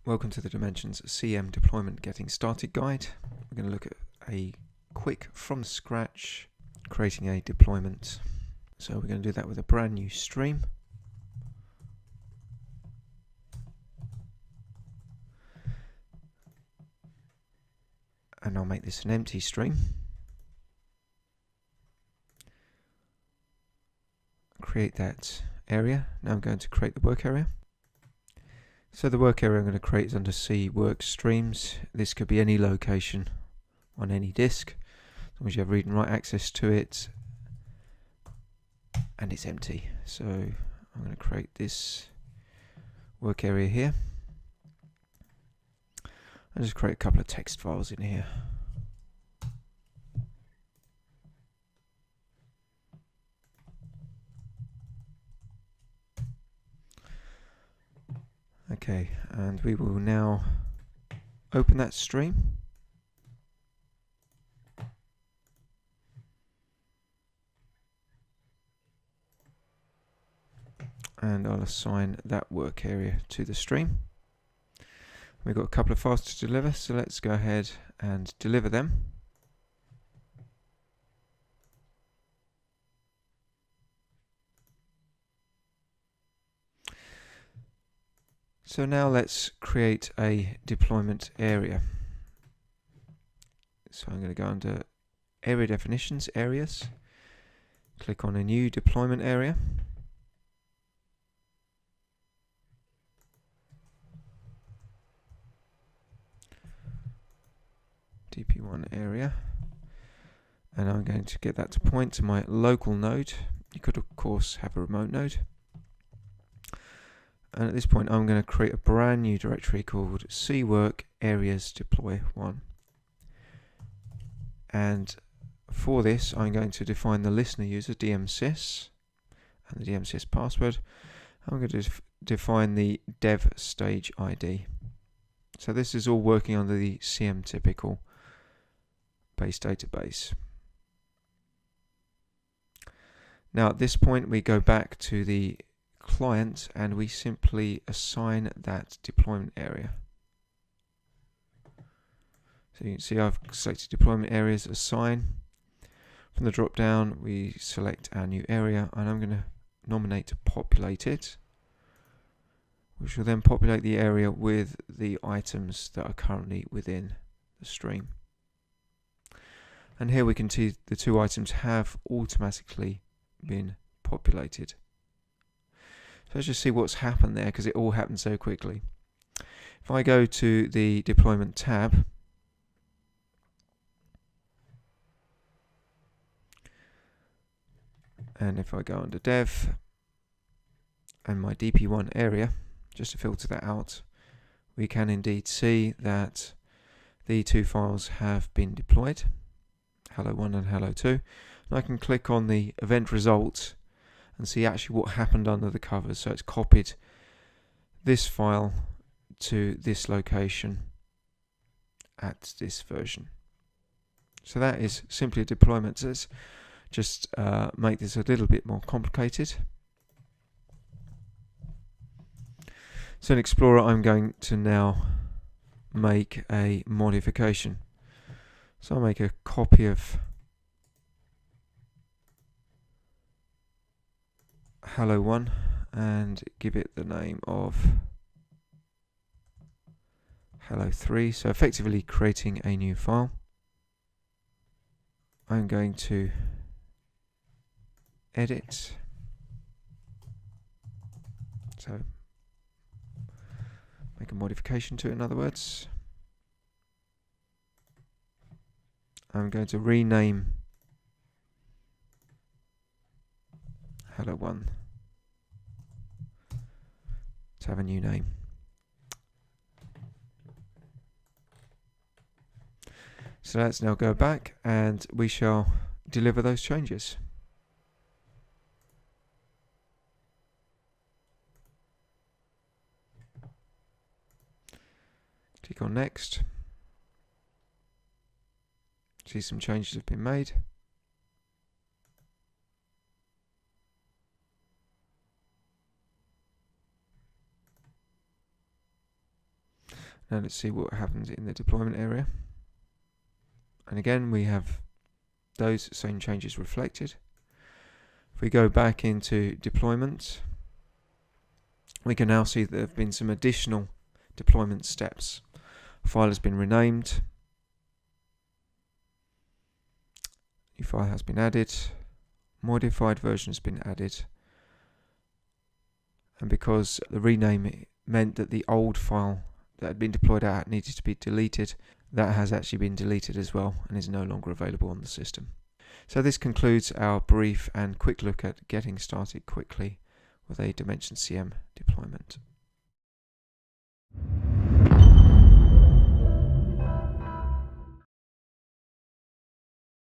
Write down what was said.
Welcome to the Dimensions CM Deployment Getting Started Guide. We're going to look at a quick from scratch creating a deployment. So we're going to do that with a brand new stream. And I'll make this an empty stream. Create that area. Now I'm going to create the work area. So the work area I'm going to create is under C Work Streams. This could be any location on any disk, as long as you have read and write access to it, and it's empty. So I'm going to create this work area here. I'll just create a couple of text files in here. Okay, and we will now open that stream. And I'll assign that work area to the stream. We've got a couple of files to deliver, so let's go ahead and deliver them. So now let's create a deployment area. So I'm going to go under Area Definitions, Areas, click on a new deployment area. DP1 area, and I'm going to get that to point to my local node. You could of course have a remote node, and at this point I'm going to create a brand new directory called cwork areas deploy 1, and for this I'm going to define the listener user DMSys and the DMSys password. I'm going to define the dev stage ID. So this is all working under the CM typical base database. Now at this point we go back to the client and we simply assign that deployment area. So you can see I've selected deployment areas, assign. From the drop down we select our new area, and I'm going to nominate to populate it, which will then populate the area with the items that are currently within the stream. And here we can see the two items have automatically been populated. So let's just see what's happened there, because it all happened so quickly. If I go to the deployment tab, and if I go under dev and my DP1 area, just to filter that out, we can indeed see that the two files have been deployed, hello1 and hello2. And I can click on the event result and see actually what happened under the covers. So it's copied this file to this location at this version. So that is simply a deployment. So let's just make this a little bit more complicated. So in Explorer I'm going to now make a modification. So I'll make a copy of hello1 and give it the name of hello3. So effectively creating a new file. I'm going to edit. So make a modification to it, in other words. I'm going to rename hello1 to have a new name. So let's now go back and we shall deliver those changes. Click on next. See some changes have been made. Now let's see what happens in the deployment area. And again, we have those same changes reflected. If we go back into deployment, we can now see that there have been some additional deployment steps. A file has been renamed. New file has been added. Modified version has been added. And because the rename meant that the old file that had been deployed out needed to be deleted, that has actually been deleted as well and is no longer available on the system. So this concludes our brief and quick look at getting started quickly with a Dimension CM deployment.